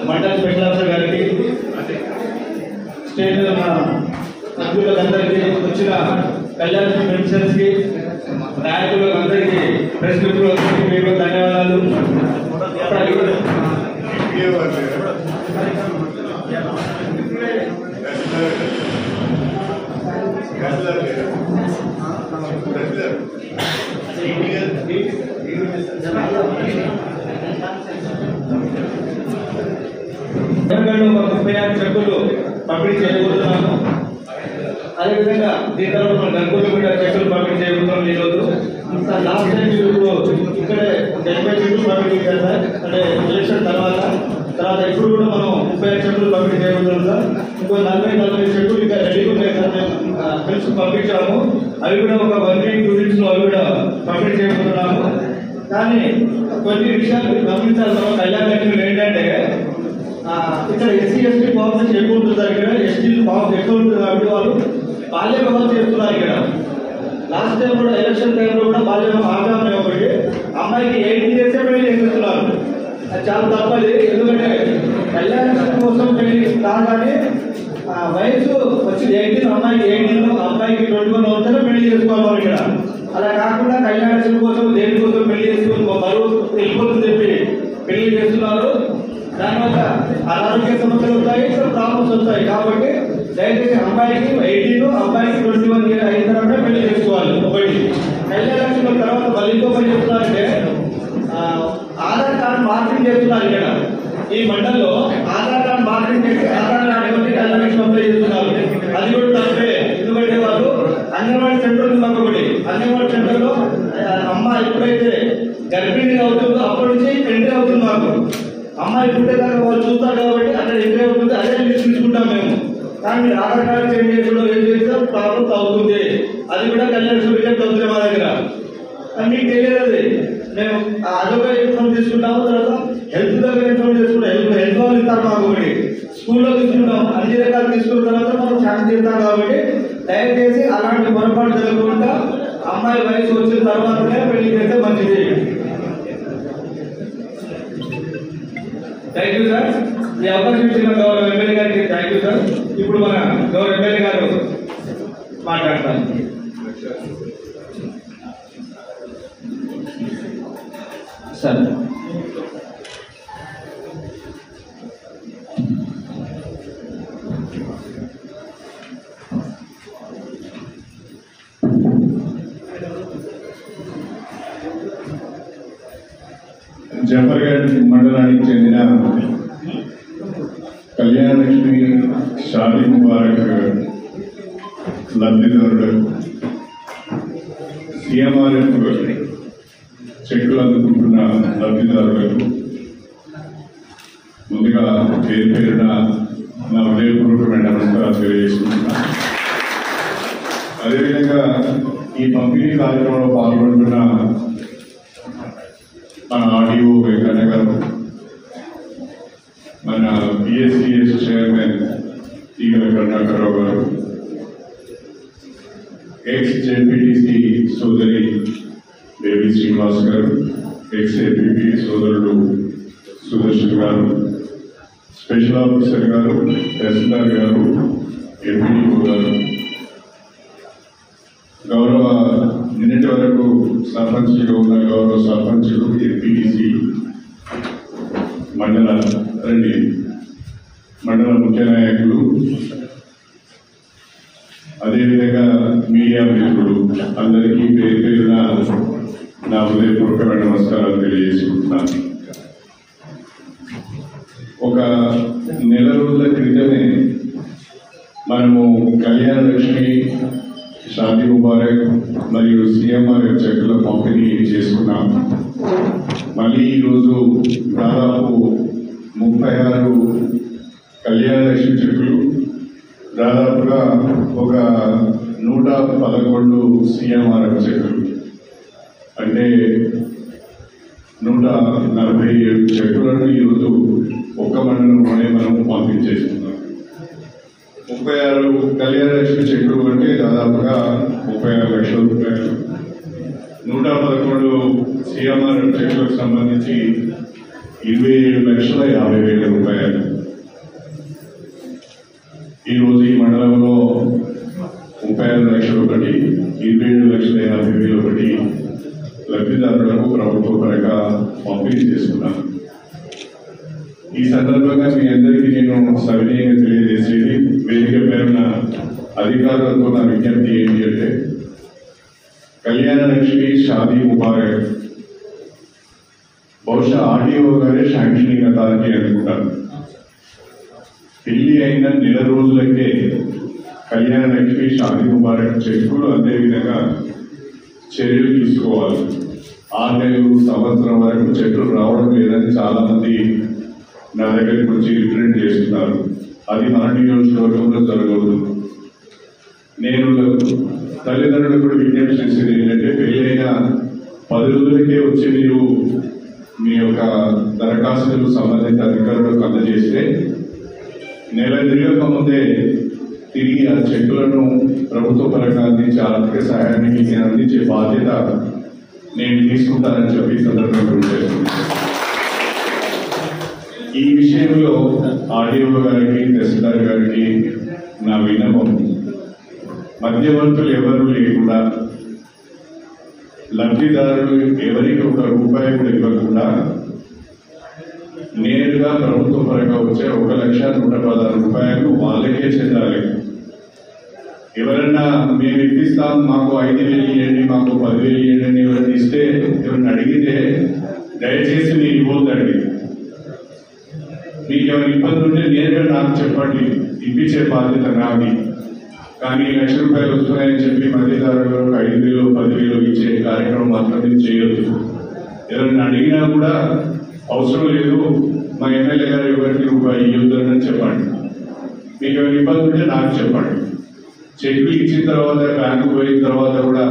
మండల special officer గారికి, state సభ్యులందరికీ, వచ్చిన కళ్యాణ పెన్షన్స్ కి, నాయకులకు అందరికీ, ప్రెస్ మీకు ధన్యవాదాలు. ఒక 36 చెక్కులు పంపిణీ చేయబోతున్నాము. అదేవిధంగా దీని తర్వాత మన గంగూరు కూడా చెక్కులు పంపిణీ చేయబోతున్నాం. ఈరోజు లాస్ట్ టైం ఇప్పుడు ఇక్కడే 70 చెక్కులు పంపిణీ చేశారు సార్. అంటే ఎలక్షన్ తర్వాత ఇప్పుడు కూడా మనం 35 చెక్కులు పంపిణీ చేయబోతున్నాం సార్. ఇంకో 40 చెక్కులు ఇంకా రెడీగా ఉన్నాయి సార్. మేము పిలిచి పంపించాము. అవి కూడా ఒక 1 week 2 weeks లో అవి కూడా పంపిణీ చేయబోతున్నాము. కానీ కొన్ని విషయాలు గమనించాల్సిన కళ్యాణ లక్ష్మి ఏంటంటే, ఇక్కడ ఎస్సీ ఎస్టీ పాపులేషన్ ఎక్కువ ఉంటుంది సార్. ఇక్కడ ఎస్టీ పాపులేషన్ ఎక్కువ ఉంటుంది కాబట్టి వాళ్ళు బాల్య వివాహం చేస్తున్నారు. ఇక్కడ లాస్ట్ టైం కూడా ఎలక్షన్ టైంలో కూడా బాల్య వివాహం ఒకటి అమ్మాయికి 18 చేసే పెళ్లి చేస్తున్నారు. అది చాలా తప్పది. ఎందుకంటే కళ్యాణ కోసం పెళ్లి కాగానే వయసు వచ్చి 18, అమ్మాయికి 18, అబ్బాయికి 21 అవుతానే పెళ్లి చేసుకోవాలి. ఇక్కడ అలా కాకుండా కళ్యాణ కోసం దేనికోసం పెళ్లి చేసుకుని బరువు వెళ్ళిపోతుంది చెప్పి పెళ్లి చేస్తున్నారు. దానివల్ల అనారోగ్య సమస్యలు వస్తాయి, ప్రాబ్లమ్స్ వస్తాయి. కాబట్టి దయచేసి అమ్మాయికి 18, అబ్బాయికి 21 ఇయర్ అయిన తర్వాత పెళ్లి చేసుకోవాలి. ఒకటి కళ్యాణ లక్ష్మి తర్వాత మళ్ళీ ఇంకో పని చెప్తున్నారంటే, ఆధార్ కార్డు మార్పింగ్ చేస్తున్నారు. ఇక్కడ ఈ మండలంలో ఆధార్ కార్డు మార్పింగ్ చేసి ఆధార్ కార్డు ఎవరికి కళ్యాణ లక్ష్మి అప్లై చేస్తున్నారు. అది కూడా తప్పే. ఎందుకంటే వాళ్ళు అంగన్వాడీ సెంటర్ ఉంది మాకు ఒకటి. అంగన్వాడీ సెంటర్ లో అమ్మ ఎప్పుడైతే గర్భిణీ అవుతుందో అప్పటి నుంచి ఎంట్రీ అవుతుంది. మాకు అమ్మాయి పుట్టేదాకా వాళ్ళు చూస్తారు కాబట్టి అక్కడ ఎంట్రీ అవుతుంది. అదే లిస్ట్ తీసుకుంటాం మేము. కానీ మీరు ఆధార్ కార్డు చేంజ్ చేయడం ఏం చేస్తే ప్రాబ్లమ్స్ అవుతుంది. అది కూడా కళ్యాణ రిజెక్ట్ అవుతుంది మా దగ్గర. మీకు తెలియదు. అది మేము అదొక ఇన్ఫార్మ్ తీసుకుంటాము. తర్వాత హెల్త్ దగ్గర ఇన్ఫార్మ్ చేసుకుంటాం. హెల్త్ వాళ్ళు ఇస్తారు మాకు ఒకటి. స్కూల్లో తీసుకుంటాం. అన్ని రకాలు తీసుకున్న తర్వాత మనం ఛాన్స్ చేస్తాం. కాబట్టి దయచేసి అలాంటి పొరపాటు జరగకుండా అమ్మాయి వయసు వచ్చిన తర్వాతనే పెళ్లి చేస్తే మంచిది. Thank you sir. ఈ అవకాశం ఇచ్చిన గౌరవ ఎమ్మెల్యే గారికి థ్యాంక్ యూ సార్. ఇప్పుడు మన గౌరవ ఎమ్మెల్యే గారు మాట్లాడతారు సార్. జఫర్గఢ్ మండలానికి చెందిన కళ్యాణలక్ష్మి షాదీ ముబారక్ లబ్ధిదారుడు సిఎంఆర్ఎఫ్ చెక్కులు అందుకుంటున్న లబ్ధిదారులకు ముందుగా పేరు పేరున నా హృదయపూర్వకమైన నమస్కారాలు తెలియజేసుకుంటున్నా. అదే అదేవిధంగా ఈ పంపిణీ కార్యక్రమంలో పాల్గొంటున్న మన ఆర్డీఓ వెంకన్న గారు, మన పిఎస్సిఎస్ చైర్మన్ ఈగల కరుణాకరరావు గారు, ఎక్స్ జెడ్పీటీసీ సోదరి దేవి శ్రీనివాస్ గారు, ఎక్స్ ఏపీపీ సోదరుడు సుదర్శన్ గారు, స్పెషల్ ఆఫీసర్ గారు, తహసీల్దార్ గారు, ఎంపీడీఓ గారు, గౌరవ నిన్నటి వరకు సర్పంచ్గా ఉన్న గౌరవ సర్పంచులు, ఎంపీటీసీ, మండల ముఖ్య నాయకులు, అదేవిధంగా మీడియా మిత్రులు అందరికీ పేరు పేరున నా హృదయపూర్వకమైన నమస్కారాలు తెలియజేసుకుంటున్నాను. ఒక నెల రోజుల క్రితమే మనము కళ్యాణ లక్ష్మి, షాదీ ముబారక్ మరియు సిఎంఆర్ఎఫ్ చెక్కుల పంపిణీ చేసుకున్నాం. మళ్ళీ ఈరోజు దాదాపు 36 కళ్యాణ లక్ష్మి చెక్కులు, దాదాపుగా ఒక 111 సిఎంఆర్ఎఫ్ చెక్కులు, అంటే 147 చెక్కులను ఈరోజు ఒక్క మండలంలోనే మనం పంపించేస్తున్నాం. 36 కళ్యాణ లక్ష్మి చెక్కులు అంటే దాదాపుగా 36 లక్షల రూపాయలు. 111 సిఎంఆర్ఎఫ్ చెక్కులకు సంబంధించి 27,50,000 రూపాయలు. ఈరోజు ఈ మండలంలో 35 లక్షలు ఒకటి, 27,50,000 ఒకటి లబ్ధిదారులకు ప్రభుత్వ పరంగా పంపిణీ చేస్తున్నాం. ఈ సందర్భంగా మీ అందరికీ నేను సవినయంగా తెలియజేసేది, వేదిక పేరున్న అధికారులతో నా విజ్ఞప్తి ఏంటి అంటే, కళ్యాణ లక్ష్మి, షాదీ ముబారక్ బహుశా ఆర్డీఓ గారే శాంక్షనింగ్ అథారిటీ అనుకుంటారు. పెళ్లి అయిన నెల రోజులకే కళ్యాణ లక్ష్మి, షాదీ ముబారక్ చెక్కులు అదేవిధంగా చర్యలు తీసుకోవాలి. 6 నెలలు, సంవత్సరం వరకు చెక్కులు రావడం లేదని చాలా మంది నా దగ్గరికి వచ్చి రిప్రజెంట్ చేస్తున్నారు. అది మన నియోజకవర్గంలో జరగదు. నేను తల్లిదండ్రులకు కూడా విజ్ఞప్తి చేసేది ఏంటంటే, పెళ్ళైన 10 రోజులకే వచ్చి మీరు మీ యొక్క దరఖాస్తులు సంబంధిత అధికారులకు అందజేస్తే నెల తిరగక ముందే తిరిగి ఆ చెక్కులను ప్రభుత్వ పరంగా అందించే ఆర్థిక సహాయాన్ని మీకు అందించే బాధ్యత నేను తీసుకుంటానని చెప్పి సందర్భంగా చేస్తున్నాను. ఈ విషయంలో ఆర్డీఓ గారికి, తహసీల్దార్ గారికి నా విన్నపం, మధ్యవర్తులు ఎవరు లేకుండా, లబ్ధిదారులు ఎవరికి ₹1 కూడా ఇవ్వకుండా నేరుగా ప్రభుత్వ పరంగా వచ్చే 1,116,000 వాళ్ళకే చెందాలి. ఎవరన్నా మేము ఇప్పిస్తాం, మాకు 5,000 ఇవ్వండి, మాకు 10,000 ఇవ్వండి ఎవరైనా ఇస్తే, ఎవరిని అడిగితే దయచేసి మీరు ఇవ్వద్దండి. మీకు ఎవరి ఇబ్బంది ఉంటే నేరుగా నాకు చెప్పండి, ఇప్పించే బాధ్యత నాది. కానీ ₹1,00,000 వస్తున్నాయని చెప్పి మధ్యదారులకు 5,000, 10,000 ఇచ్చే కార్యక్రమం మాత్రం చేయొద్దు. ఎవరిని అడిగినా కూడా అవసరం లేదు, మా ఎమ్మెల్యే గారు ఎవరికి ₹1 ఇవ్వద్దని చెప్పండి. మీకు ఎవరి ఇబ్బంది ఉంటే నాకు చెప్పండి. చెక్లు ఇచ్చిన తర్వాత, బ్యాంకు పోయిన తర్వాత కూడా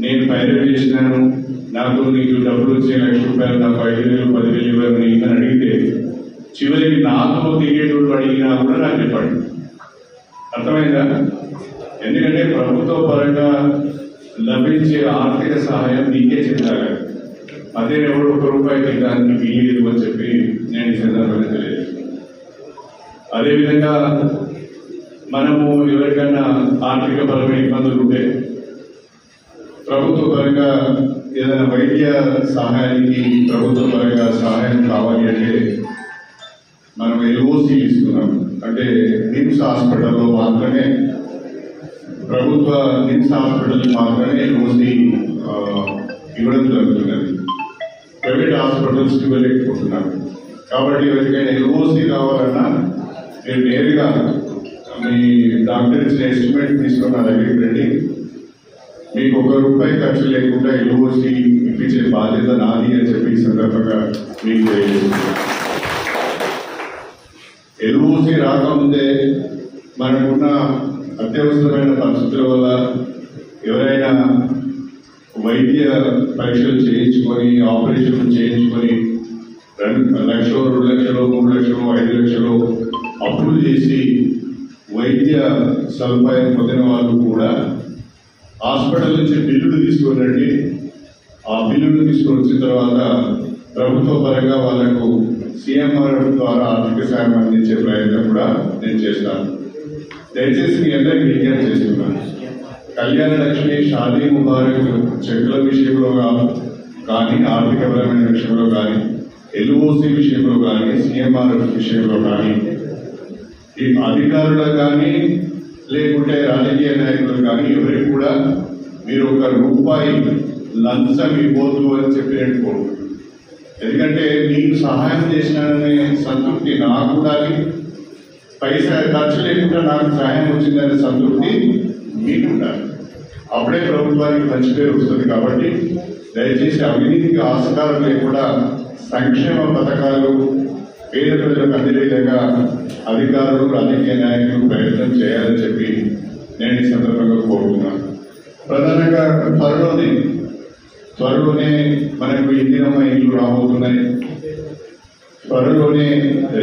నేను పైరవీ చేసినాను, నీకు డబ్బులు వచ్చే ₹1,00,000, నాకు 5,000, 10,000 ఇవ్వని అని అడిగితే, చివరికి నాతో తిరిగేటోళ్ళు అడిగినా కూడా నాకు చెప్పండి. అర్థమైందా? ఎందుకంటే ప్రభుత్వ పరంగా లభించే ఆర్థిక సహాయం మీకే చెందాలి. అదే ఎవరు ₹1 దానికి వీలేదు అని చెప్పి నేను ఈ సందర్భంగా తెలియజేస్తున్నాను. అదేవిధంగా మనము ఎవరికైనా ఆర్థిక పరమైన ఇబ్బందులు ఉంటే ప్రభుత్వ పరంగా ఏదైనా వైద్య సహాయానికి ప్రభుత్వ పరంగా సహాయం కావాలి అంటే మనం ఎల్ఓసి ఇస్తున్నాం. అంటే నిమ్స్ హాస్పిటల్లో మాత్రమే, ప్రభుత్వ నిమ్స్ హాస్పిటల్ మాత్రమే ఎల్ఓసి ఇవ్వడం జరుగుతున్నది. ప్రైవేట్ హాస్పిటల్స్ ఇవ్వలేకపోతున్నారు. కాబట్టి ఎవరికైనా ఎల్ఓసి కావాలన్నా మీరు నేరుగా మీ డాక్టర్ ఇచ్చిన ఎస్టిమేట్ తీసుకున్న నా దగ్గరికి రండి. మీకు ₹1 ఖర్చు లేకుండా ఎల్ఓసి ఇప్పించే బాధ్యత నాది అని చెప్పి ఈ సందర్భంగా మీకు తెలియజేస్తున్నాను. ఎల్ఓసి రాకముందే మనకున్న అత్యవసరమైన పరిస్థితుల వల్ల ఎవరైనా వైద్య పరీక్షలు చేయించుకొని ఆపరేషన్లు చేయించుకొని 2 లక్షలు 2 లక్షలు 3 లక్షలు 5 లక్షలు అప్పులు చేసి వైద్య సదుపాయం పొందిన వాళ్ళు కూడా హాస్పిటల్ నుంచి బిల్లులు తీసుకురండి. ఆ బిల్లులు తీసుకొని వచ్చిన తర్వాత ప్రభుత్వ పరంగా వాళ్లకు సీఎంఆర్ ద్వారా ఆర్థిక సాయం అందించే ప్రయత్నం కూడా నేను చేస్తాను. దయచేసి మీ అందరికీ విజ్ఞప్తి చేస్తున్నాను. కళ్యాణ లక్ష్మి, షాదీ ముబారక్ చెక్కుల విషయంలో కానీ, ఆర్థికపరమైన విషయంలో కానీ, ఎల్ఓసి విషయంలో కానీ, సీఎంఆర్ విషయంలో కానీ, ఈ అధికారులకు కానీ లేకుంటే రాజకీయ నాయకులు కానీ ఎవరికి కూడా మీరు 1 రూపాయి లంచం ఇవ్వద్దు అని చెప్పి నేను కోరుకుంటున్నాను. ఎందుకంటే మీకు సహాయం చేసినాననే సంతృప్తి నాకు ఉండాలి, పైసా ఖర్చు లేకుండా నాకు సహాయం వచ్చిందనే సంతృప్తి మీకు ఉండాలి. అప్పుడే ప్రభుత్వానికి మంచి పేరు వస్తుంది. కాబట్టి దయచేసి అవినీతికి ఆస్కారం లేకుండా సంక్షేమ పథకాలు పేద ప్రజలకు అందే విధంగా అధికారులు, రాజకీయ నాయకులు ప్రయత్నం చేయాలని చెప్పి నేను ఈ సందర్భంగా కోరుతున్నాను. ప్రధానంగా త్వరలోనే మనకు ఇందిరమ్మ ఇల్లు రాబోతున్నాయి. త్వరలోనే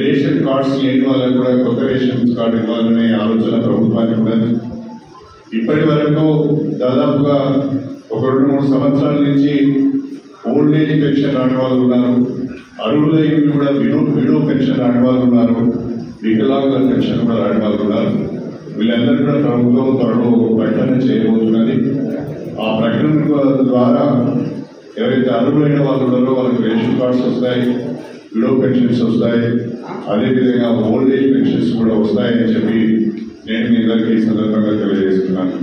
రేషన్ కార్డ్స్ లేని వాళ్ళకు కూడా కొత్త రేషన్ కార్డు ఇవ్వాలనే ఆలోచన ప్రభుత్వానికి ఉన్నది. ఇప్పటి వరకు దాదాపుగా 1-2-3 సంవత్సరాల నుంచి ఓల్డ్ ఏజ్ పెన్షన్ రాని వాళ్ళు ఉన్నారు, అరువుల ఇల్లు కూడా విడో పెన్షన్ రాని వాళ్ళు ఉన్నారు, వికలాంగుల పెన్షన్ కూడా రాని వాళ్ళు ఉన్నారు. వీళ్ళందరూ కూడా ప్రభుత్వం త్వరలో ప్రకటన చేయబోతున్నది. ఆ ప్రకటన ద్వారా ఎవరైతే అర్హులైన వాళ్ళు ఉన్నారో వాళ్ళకి రేషన్ కార్డ్స్ వస్తాయి, విడో పెన్షన్స్ వస్తాయి, అదేవిధంగా ఓల్డ్ ఏజ్ పెన్షన్స్ కూడా వస్తాయని చెప్పి నేను మీ అందరికీ ఈ సందర్భంగా తెలియజేస్తున్నాను.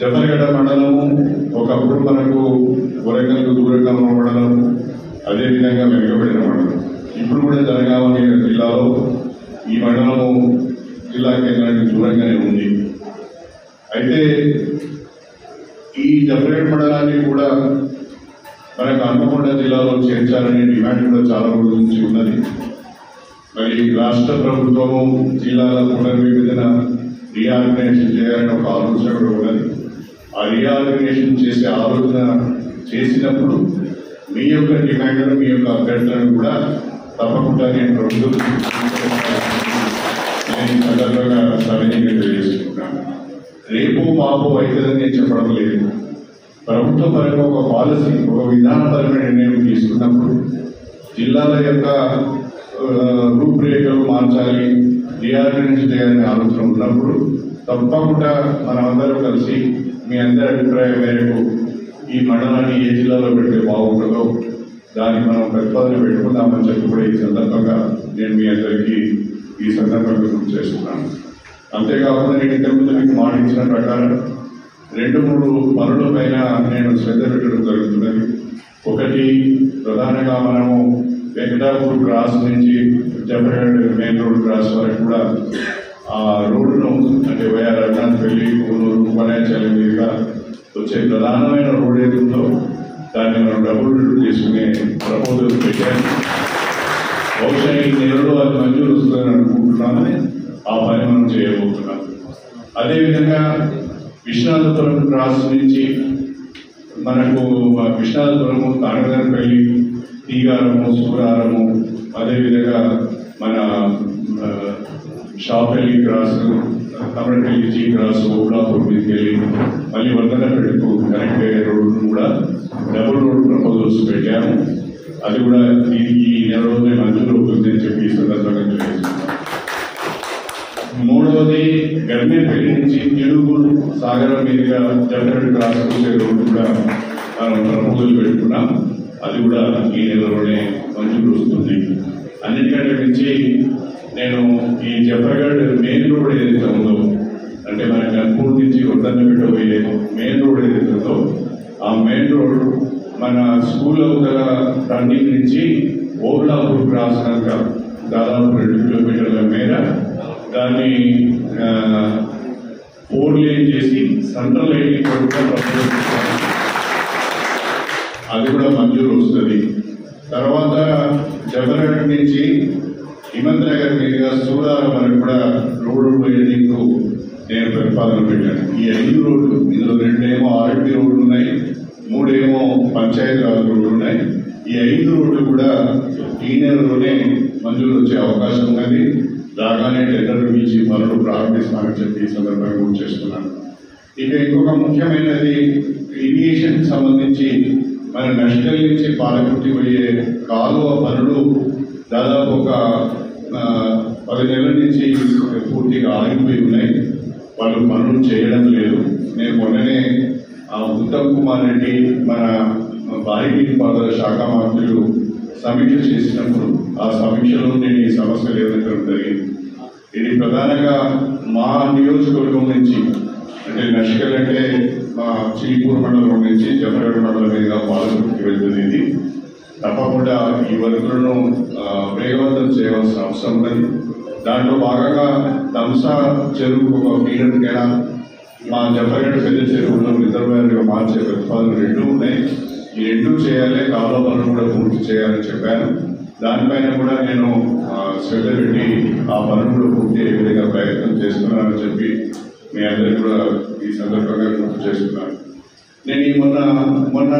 జఫర్గడ్డ మండలము ఒకప్పుడు మనకు వరంగల్ దూరంగా ఉన్న మండలం, అదేవిధంగా వెనుకబడిన మండలం. ఇప్పుడు కూడా జనగామ జిల్లాలో ఈ మండలము జిల్లా కేంద్రానికి దూరంగానే ఉంది. అయితే ఈ జఫర్గడ్డ మండలాన్ని కూడా మనకు హన్మకొండ జిల్లాలో చేర్చాలనే డిమాండ్ కూడా చాలా రోజుల నుంచి ఉన్నది. మరి రాష్ట్ర ప్రభుత్వము జిల్లాల పునర్విభజన రీఆర్గనైజేషన్ చేయాలని ఒక ఆలోచన కూడా ఉన్నది. ఆ రీఆర్గనైజేషన్ చేసే ఆలోచన చేసినప్పుడు మీ యొక్క డిమాండ్లను, మీ యొక్క అభ్యర్థులను కూడా తప్పకుండా నేను ప్రభుత్వం సందర్భంగా సవినీయంగా తెలియజేసుకుంటున్నాను. రేపు మాపు అవుతుందని నేను చెప్పడం లేదు. ప్రభుత్వ పరంగా ఒక పాలసీ, ఒక విధానపరమైన నిర్ణయం తీసుకున్నప్పుడు జిల్లాల యొక్క రూపురేఖలు మార్చాలి, రీఆర్గనైజ్ చేయాలనే ఆలోచన ఉన్నప్పుడు తప్పకుండా మనమందరం కలిసి మీ అందరి అభిప్రాయం మేరకు ఈ మండలాన్ని ఏ జిల్లాలో పెడితే బాగుంటుందో దానికి మనం ప్రతిపాదన పెట్టుకుందామని చెప్పి కూడా ఈ సందర్భంగా నేను మీ అందరికీ ఈ సందర్భంగా గుర్తు చేస్తున్నాను. అంతేకాకుండా నేను ఇంతకుముందు మీకు మాట ఇచ్చిన ప్రకారం 2-3 పనుల పైన నేను శ్రద్ధ పెట్టడం జరుగుతున్నది. ఒకటి, ప్రధానంగా మనము వెంకటాపూర్ క్రాస్ నుంచి జఫర్గఢ్ మెయిన్ రోడ్ క్రాస్ వరకు కూడా ఆ రోడ్డును, అంటే వైఆర్ రఘునాథపల్లి, కూనూరు, ఉపనాయచాలి మీదుగా వచ్చే ప్రధానమైన రోడ్ ఏదుందో దాన్ని మనం డబుల్ చేసుకునే ప్రపోజల్ పెట్టాను. బహుశా ఈ నెలలో అది మంజూరు వస్తుందని అనుకుంటున్నాను. ఆ పని మనం చేయబోతున్నాం. అదేవిధంగా విశ్వనాథపురం క్రాస్ నుంచి మనకు విశ్వనాథపురము, తాడగనపల్లి, తీగారము, సూరారము, అదేవిధంగా మన షాపల్లి క్రాస్, తమిళపల్లి జీ క్రాస్, ఓబ్లాపూర్ మీదకి వెళ్ళి మళ్ళీ వర్ధనపేటకు కనెక్ట్ అయ్యే రోడ్డును కూడా డబుల్ రోడ్ ప్రపోజల్స్ పెట్టాము. అది కూడా దీనికి ఈ నెలలోనే మంజూరు అవుతుందని చెప్పి ఈ సందర్భంగా తెలియజేస్తున్నాం. 3వది, గర్నేపల్లి నుంచి తిరుగురు సాగరం మీదుగా జఫర్గఢ్ క్రాస్ వచ్చే రోడ్డు కూడా మనం ప్రపోజల్ పెట్టుకున్నాం. అది కూడా ఈ నెలలోనే మంజూరు వస్తుంది. అన్నిటికంటే మించి నేను ఈ జఫర్గఢ్ మెయిన్ రోడ్ ఏదైతే ఉందో, అంటే మన గన్పూర్ నుంచి వర్ధన్నపేట పోయే మెయిన్ రోడ్ ఏదైతే ఉందో ఆ మెయిన్ రోడ్ మన స్కూల్ అవతల టర్నింగ్ నుంచి ఓబ్లాపూర్ క్రాస్ కనుక దాదాపు 2 కిలోమీటర్ల మేర దాన్ని 4 లేన్ చేసి సెంట్రల్ లైటింగ్ అది కూడా మంజూరు వస్తుంది. తర్వాత జఫర్గఢ్ నుంచి హిమంత్ నగర్ మీదుగా సూరారం వరకు కూడా రోడ్డు పోయేందుకు నేను ప్రతిపాదన పెట్టాను. ఈ 5 రోడ్లు, ఇందులో 2 ఏమో ఆర్ఎంపీ రోడ్లు ఉన్నాయి, 3 ఏమో పంచాయతీరాజ్ రోడ్లు ఉన్నాయి. ఈ 5 రోడ్లు కూడా ఈ నెలలోనే మంజూరు వచ్చే అవకాశం ఉన్నది. రాగానే టెండర్లు పిలిచి పనులు ప్రారంభిస్తామని చెప్పి ఈ సందర్భంగా గుర్తు చేస్తున్నాను. ఇక ఇంకొక ముఖ్యమైనది ఇరిగేషన్ సంబంధించి మన నష్టం నుంచి పాలకుర్తి పోయే కాలువ పనులు దాదాపు ఒక 10 నెలల నుంచి పూర్తిగా ఆగిపోయి ఉన్నాయి. వాళ్ళు పనులు చేయడం లేదు. నేను మొన్ననే ఉత్తమ్ కుమార్ రెడ్డి మన భారీ నీటిపారుదల శాఖ మంత్రులు సమీక్ష చేసినప్పుడు ఆ సమీక్షలో నేను ఈ సమస్య లేవనెత్తడం జరిగింది. ఇది ప్రధానంగా మా నియోజకవర్గం నుంచి, అంటే నష్కల్ అంటే మా చీపూర్ మండలం నుంచి జఫర్గఢ్ మండలం మీద పాలకుర్తికి వెళ్తుంది. ఇది తప్పకుండా ఈ వర్కులను వేగవంతం చేయవలసిన అవసరం ఉన్నది. దాంట్లో భాగంగా దంసా చెరువుకు ఒక ఫీడర్ కెనాల్, మా జఫర్గఢ్ పెద్ద చెరువులో రిజర్వాయర్గా మార్చే ప్రతిపాదనలు 2 ఉన్నాయి. ఈ 2 చేయాలి, కాలువ పనులు కూడా పూర్తి చేయాలని చెప్పాను. దానిపైన కూడా నేను శ్రద్ధ పెట్టి ఆ పనులు కూడా పూర్తి అయ్యే విధంగా ప్రయత్నం చేస్తున్నానని చెప్పి మీ అందరికీ కూడా ఈ సందర్భంగా గుర్తు చేస్తున్నాను. నేను ఈ మొన్న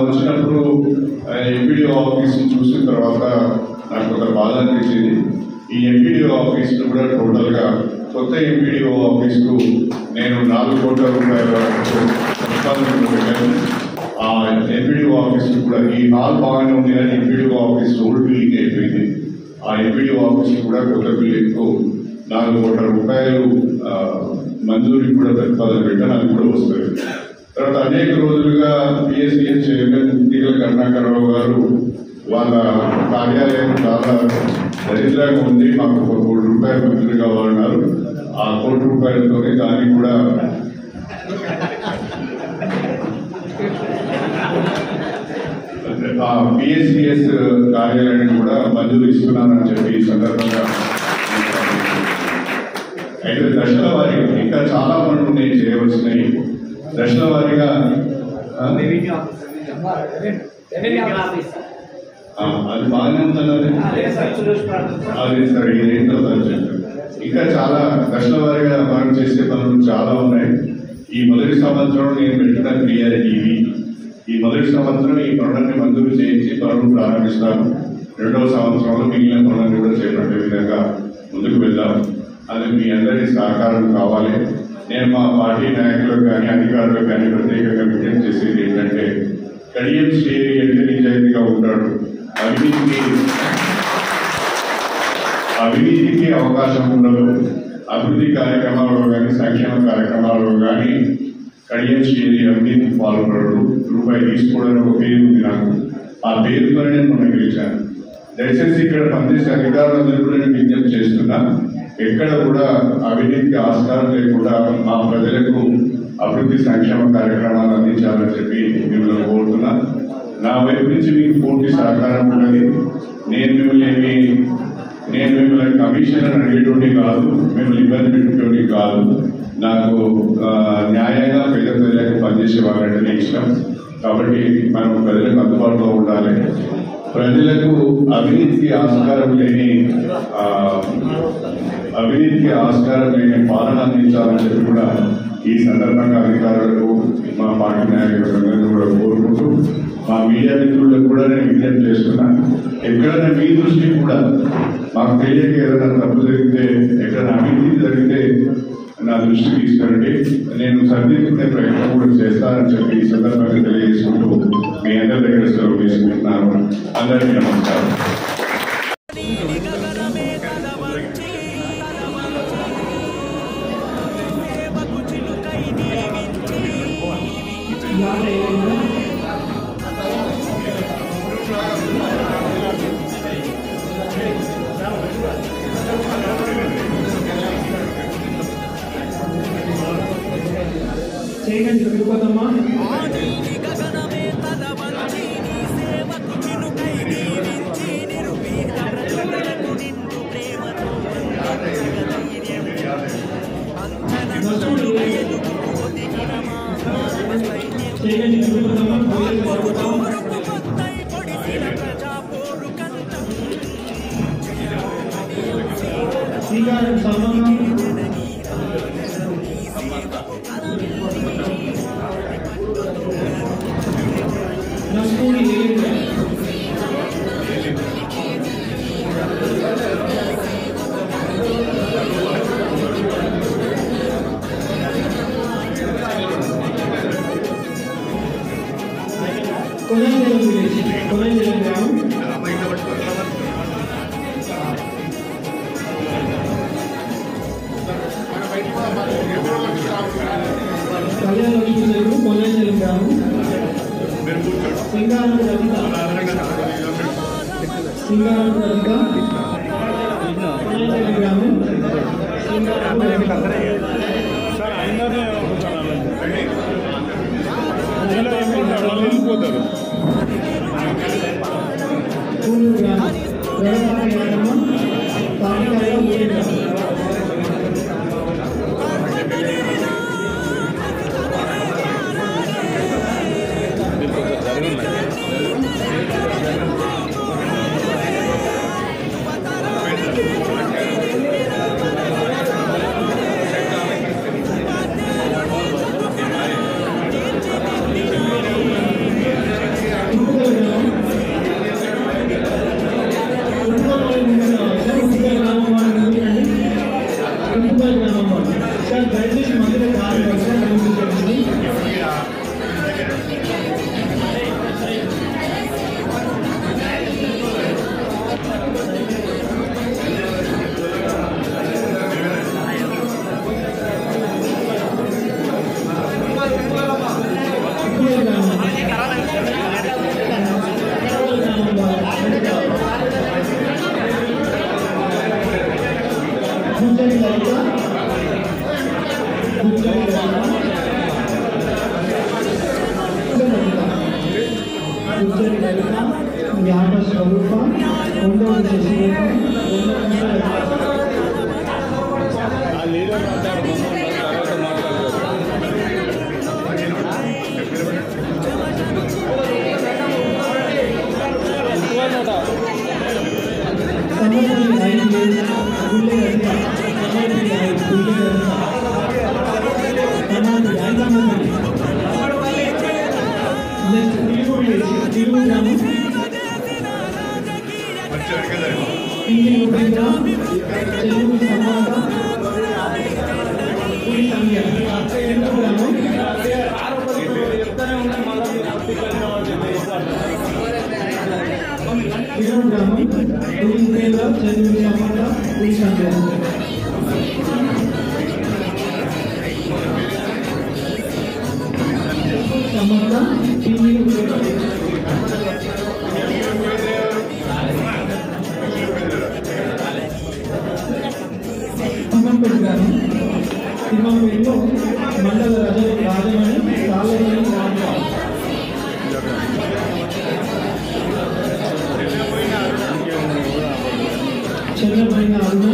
వచ్చినప్పుడు ఎంపీడీఓ ఆఫీస్ని చూసిన తర్వాత నాకు ఒక బాధ అనిపించింది. ఈ ఎంపీడీఓ ఆఫీస్ను కూడా టోటల్గా కొత్త ఎంపీడీఓ ఆఫీస్కు నేను 4 కోట్ల రూపాయల ప్రతిపాదనలు పెట్టాను. ఆ ఎంపీడీఓ ఆఫీస్ కూడా ఈ హాల్ బాగానే ఉంది, కానీ ఎంపీడీఓ ఆఫీస్ ఓల్డ్ బిల్డింగ్ అయిపోయింది. ఆ ఎంపీడీఓ ఆఫీస్ కూడా కొత్త బిల్డింగ్కు 4 కోట్ల రూపాయలు మంజూరీ కూడా ప్రతిపాదన పెట్టాను. అది కూడా వస్తుంది. తర్వాత అనేక రోజులుగా పిఎస్సిఎస్ చైర్మన్ తీగల కరుణాకరరావు గారు వాళ్ళ కార్యాలయం చాలా దరిద్రంగా ఉంది, మాకు 1 కోటి రూపాయలు మంజూరు కావాలన్నారు. ఆ 1 కోటి రూపాయలతోనే దాన్ని కూడా ఆ పిఎస్సిఎస్ కార్యాలయాన్ని కూడా మంజూరు ఇస్తున్నానని చెప్పి ఈ సందర్భంగా అయితే దశల వారీగా ఇంకా చాలా పనులు నేను చేయవలసినవి. దశల వారీగా అది బాగానే ఉందన్నది అదే సార్, ఇదేంటో ఇంకా చాలా దశల వారీగా పనులు చేసే పనులు చాలా ఉన్నాయి. ఈ మొదటి సంవత్సరం నేను పెట్టిన క్రియారిటీవి. ఈ మొదటి సంవత్సరం ఈ పనులన్నీ మంజూరు చేయించి పనులు ప్రారంభిస్తాను. 2వ సంవత్సరంలో మిగిలిన పనులను కూడా చేపట్టే విధంగా ముందుకు వెళ్దాం. అది మీ అందరి సహకారం కావాలి. నేను మా పార్టీ నాయకులకు కానీ అధికారులకు కానీ ప్రత్యేకంగా విజ్ఞప్తి చేసేది ఏంటంటే, కడియం శ్రేణి ఎంత నిజాయితీగా ఉంటాడు, అవినీతికి అవకాశం ఉండదు. అభివృద్ధి కార్యక్రమాల్లో కానీ సంక్షేమ కార్యక్రమాల్లో కానీ కడియం శ్రేణి అవినీతికి పాల్పడడు. రూపాయి తీసుకోవడానికి ఒక పేరు ఉంది నాకు. ఆ పేరుతో నేను మొన్న గెలిచాను. దయచేసి ఇక్కడ పనిచేసే అధికారులందరూ కూడా నేను విజ్ఞప్తి చేస్తున్నా, ఎక్కడ కూడా అవినీతికి ఆస్కారం లేకుండా మా ప్రజలకు అభివృద్ధి సంక్షేమ కార్యక్రమాలు అందించాలని చెప్పి మిమ్మల్ని కోరుతున్నా. నా వైపు నుంచి మీకు పూర్తి సహకారం ఉన్నది. నేను మిమ్మల్ని కమిషన్ అడిగేటువంటి కాదు, మిమ్మల్ని ఇబ్బంది పెట్టేటువంటి కాదు. నాకు న్యాయంగా పేద ప్రజలకు పనిచేసే వాళ్ళంటేనే ఇష్టం. కాబట్టి మనం ప్రజలకు అందుబాటులో ఉండాలి. ప్రజలకు అవినీతికి ఆస్కారం లేని పాలన అందించాలని చెప్పి కూడా ఈ సందర్భంగా అధికారులకు, మా పార్టీ నాయకులందరూ కూడా కోరుకుంటూ, మా మీడియా మిత్రులకు కూడా నేను విజ్ఞప్తి చేస్తున్నాను. ఎక్కడైనా మీ దృష్టి కూడా మాకు తెలియక ఏదైనా తప్పు జరిగితే, ఎక్కడైనా అవినీతి జరిగితే నా దృష్టికి తీసుకురండి. నేను సరిదిద్దుకునే ప్రయత్నం కూడా చేస్తానని చెప్పి ఈ సందర్భంగా తెలియజేసుకుంటూ మీ అందరి దగ్గర సెలవు తీసుకుంటున్నాను. అందరికీ నమస్కారం. చేయగండి తిరుపతమ్మా. చేయగండి తిరుపతమ్మా. శ్రీకారం సంబంధం నస్కూరి కొలంజలం విలేజ్ కొలంజలం గ్రామం కళ్యాణలక్ష్మి చెరువు కొలంజలం గ్రామం సింగారం రవిత కొలంజలం గ్రామం పూలు గ్రామం తామికాయ మండల రాజమణి సాలమణి చెన్నపైన అరుణ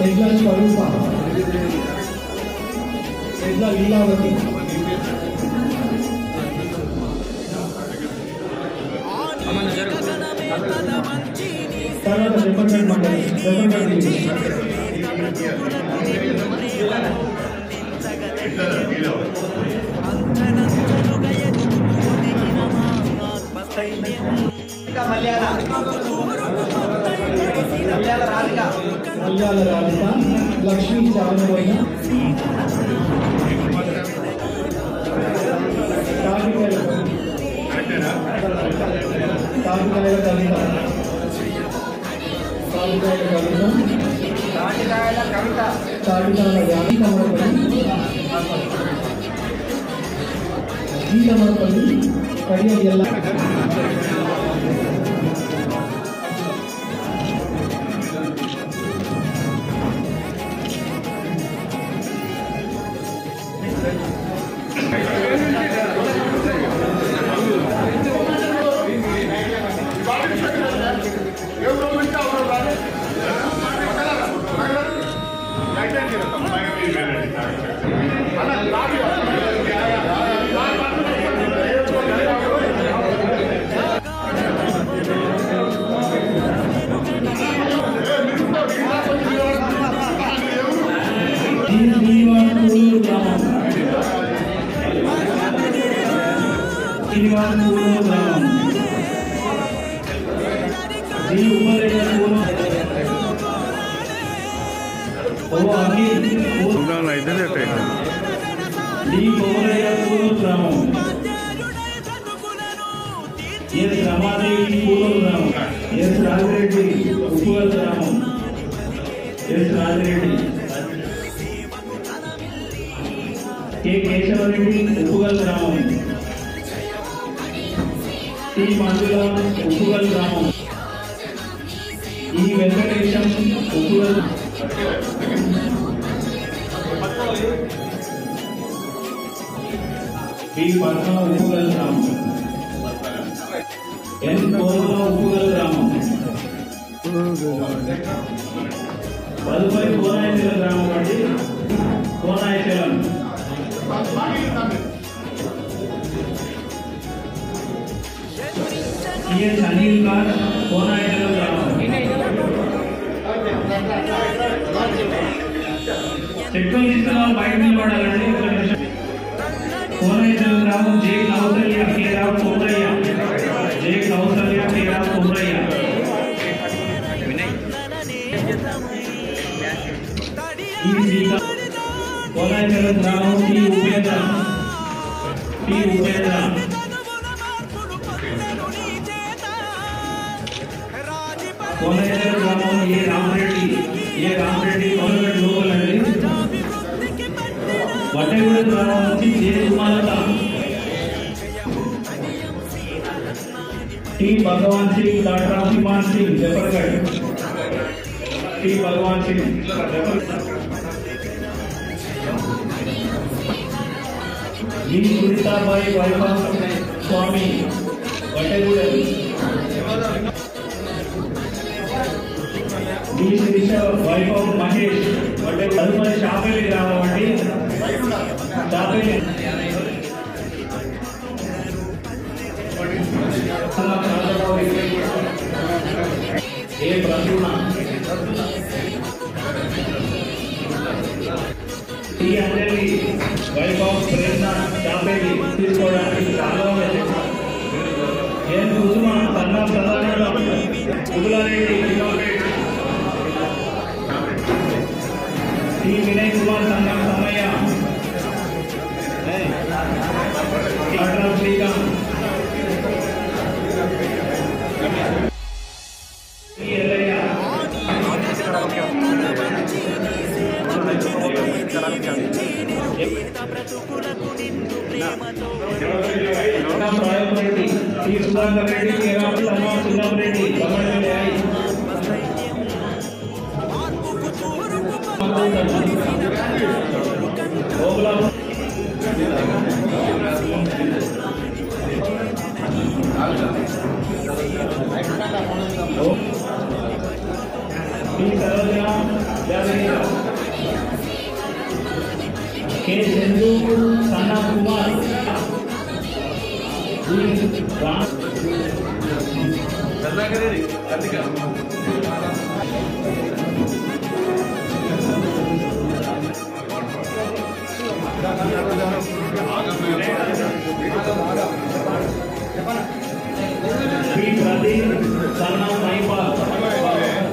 ఎడ్ల స్వరూప ఎడ్ల లీలావతి తర్వాత డిపార్ట్మెంట్ మండలి మల్యాల రాధిక లక్ష్మీ చావనబోయిన తాటికాయల కవిత తాటికాయల వ్యాధి కమరపల్లి కడియ జిల్లా Gracias. के केशवरेड्डी उप्पुगल ग्रामम टी मंजुला उप्पुगल ग्रामम ई वेंकटेशम उप्पुगल बी पद्मा उप्पुगल ग्रामम एन कोरमा उप्पुगल ग्रामम तदुपरि कोनायचल ग्रामम वाडी कोनायचलम ये अनिल का कोनायचल ग्रामम చెక్కులు తీసుకున్నాం బయట నిలబడాలండి ఒక నిమిషం కోనాయచల్ గ్రామం జే కౌసల్య కే రావు కుమ్రయ్య జే కౌసల్య కే రావు కుమ్రయ్య ఈ సీత కోనాయచల్ గ్రామం టీ ఉపేంద్ర కోనాయచల్ గ్రామం ఏ రామరెడ్డి గవర్నమెంట్ లోకల్ అండి వడ్డగూడ గ్రామం నుంచి జే సుమాలత टी भगवान सिंह डॉक्टर अभिमान सिंह जफरगढ़ टी भगवान सिंह जी सुनीता भाई wife Swami Vategud ji Shirisha wife of Mahesh Vategud Shapeli ग्रामवाडी Shapeli A Prasuna T Anjali wife of Prerna Chapeli తీసుకోవడానికి చాలా ఉంది ఏం కుసుమ తన్న ప్రధానంగా కులారెడ్డి టీ వినయ్ కుమార్ తన్న సమయ డాక్టర్ శ్రీకాంత్ రెడ్డి టీ సుధాకర్ రెడ్డి రెడ్డి के सिंधु सन्ना कुमार प्रदीप सन्ना साईपाल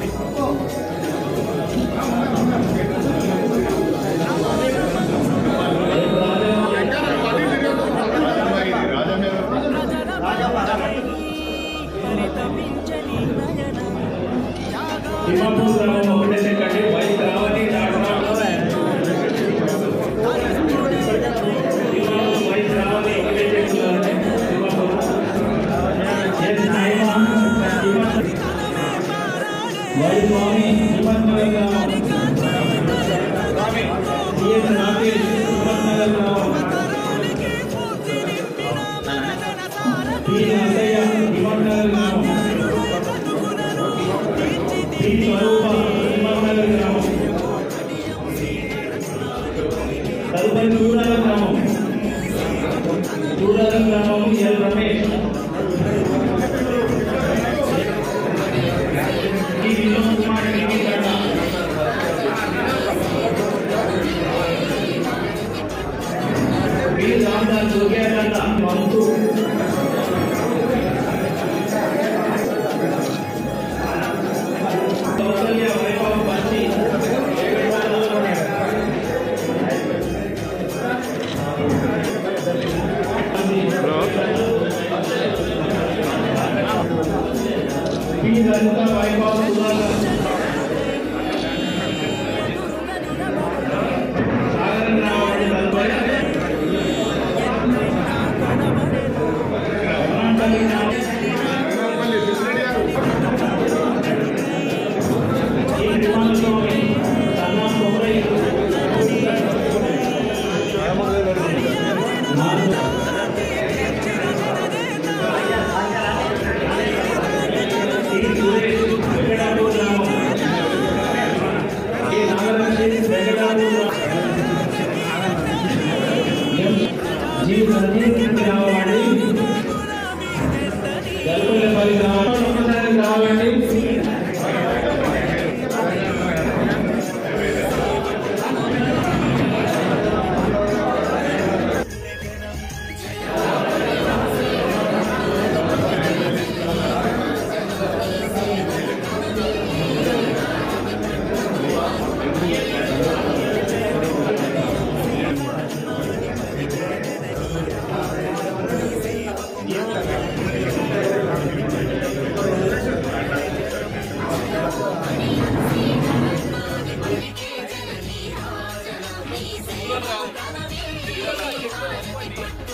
తదుపరి చూడాల గ్రామం L Ramesh T Vinod Kumar TV కన్నా వి రామదాస్ జోగ్యాకండ మంతు కౌసల్య వైభవ్ బచ్చి పి లలిత వైభవ్ సుధాకర్ సాగర్ రావడి తదుపరి Thank you.